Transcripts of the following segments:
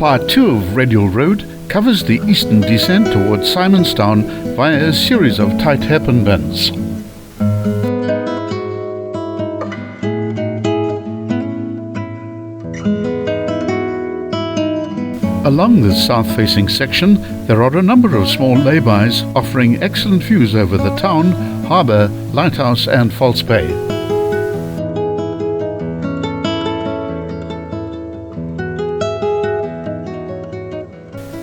Part 2 of Radial Road covers the eastern descent towards Simonstown via a series of tight hairpin bends. Along this south-facing section, there are a number of small laybys offering excellent views over the town, harbour, lighthouse and False Bay.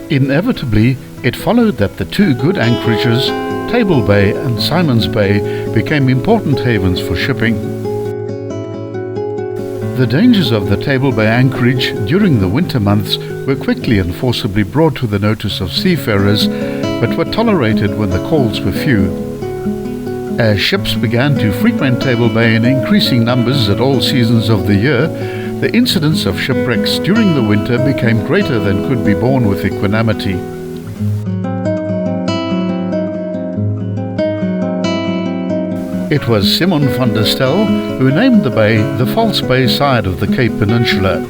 Inevitably, it followed that the two good anchorages, Table Bay and Simons Bay, became important havens for shipping. The dangers of the Table Bay anchorage during the winter months were quickly and forcibly brought to the notice of seafarers, but were tolerated when the calls were few. As ships began to frequent Table Bay in increasing numbers at all seasons of the year, the incidence of shipwrecks during the winter became greater than could be borne with equanimity. It was Simon van der Stel who named the bay the False Bay side of the Cape Peninsula.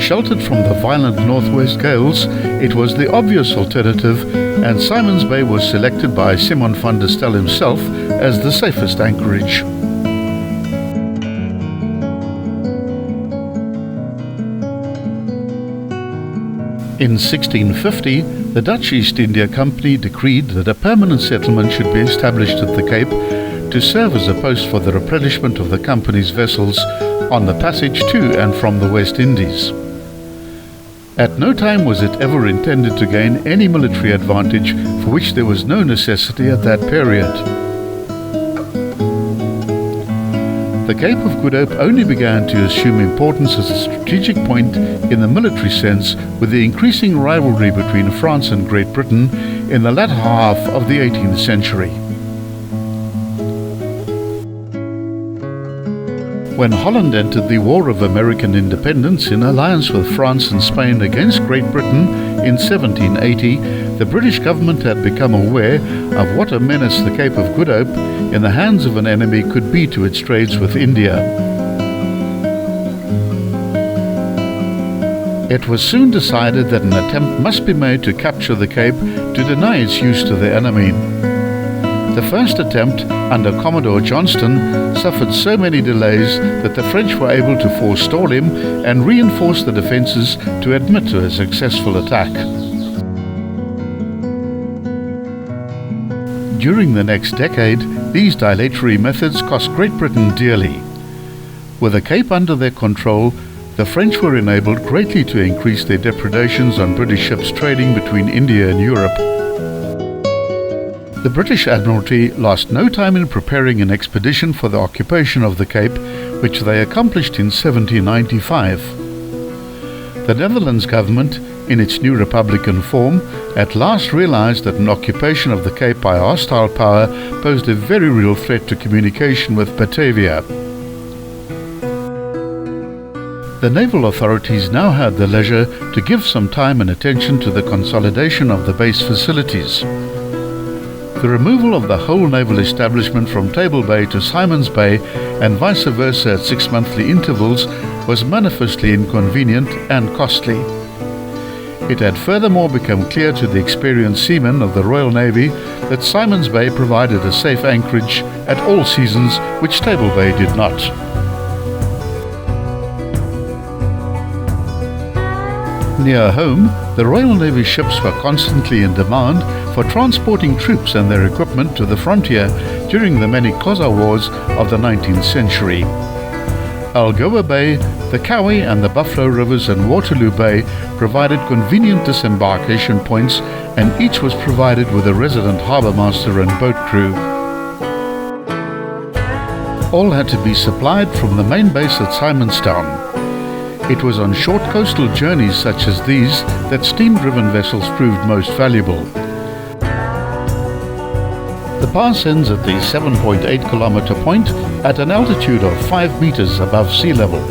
Sheltered from the violent northwest gales, it was the obvious alternative, and Simons Bay was selected by Simon van der Stel himself as the safest anchorage. In 1650, the Dutch East India Company decreed that a permanent settlement should be established at the Cape to serve as a post for the replenishment of the company's vessels on the passage to and from the West Indies. At no time was it ever intended to gain any military advantage, for which there was no necessity at that period. The Cape of Good Hope only began to assume importance as a strategic point in the military sense with the increasing rivalry between France and Great Britain in the latter half of the 18th century. When Holland entered the War of American Independence in alliance with France and Spain against Great Britain in 1780, the British government had become aware of what a menace the Cape of Good Hope in the hands of an enemy could be to its trades with India. It was soon decided that an attempt must be made to capture the Cape to deny its use to the enemy. The first attempt, under Commodore Johnston, suffered so many delays that the French were able to forestall him and reinforce the defences to admit to a successful attack. During the next decade, these dilatory methods cost Great Britain dearly. With the Cape under their control, the French were enabled greatly to increase their depredations on British ships trading between India and Europe. The British Admiralty lost no time in preparing an expedition for the occupation of the Cape, which they accomplished in 1795. The Netherlands government, in its new republican form, at last realized that an occupation of the Cape by a hostile power posed a very real threat to communication with Batavia. The naval authorities now had the leisure to give some time and attention to the consolidation of the base facilities. The removal of the whole naval establishment from Table Bay to Simons Bay and vice versa at 6 monthly intervals was manifestly inconvenient and costly. It had furthermore become clear to the experienced seamen of the Royal Navy that Simons Bay provided a safe anchorage at all seasons, which Table Bay did not. Near home, the Royal Navy ships were constantly in demand for transporting troops and their equipment to the frontier during the many Xhosa wars of the 19th century. Algoa Bay, the Cowie and the Buffalo Rivers and Waterloo Bay provided convenient disembarkation points, and each was provided with a resident harbour master and boat crew. All had to be supplied from the main base at Simonstown. It was on short coastal journeys such as these that steam-driven vessels proved most valuable. The pass ends at the 7.8 kilometre point at an altitude of 5 meters above sea level.